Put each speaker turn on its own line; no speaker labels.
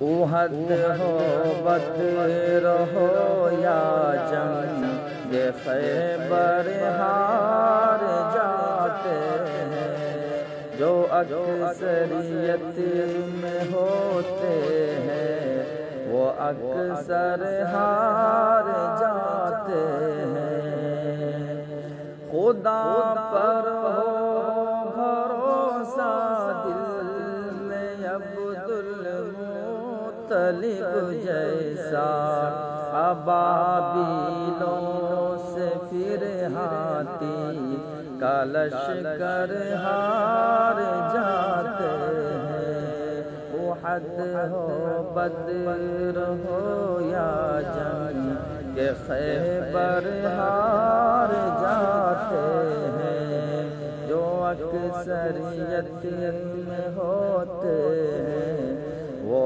احد ہو بدر ہو یا جنگ خیبر ہار جاتے ہیں، جو اکثریت میں ہوتے ہیں وہ اکثر ہار جاتے ہیں۔ خدا پر ہو بھروسہ دل میں عبدالمطلب جیسا، ابابیلوں سے پھر ہاتھی کا لشکر ہار جاتے ہیں۔ احد ہو بدر ہو یا جنگ خیبر ہار جاتے ہیں، جو اکثریت میں ہوتے ہیں وہ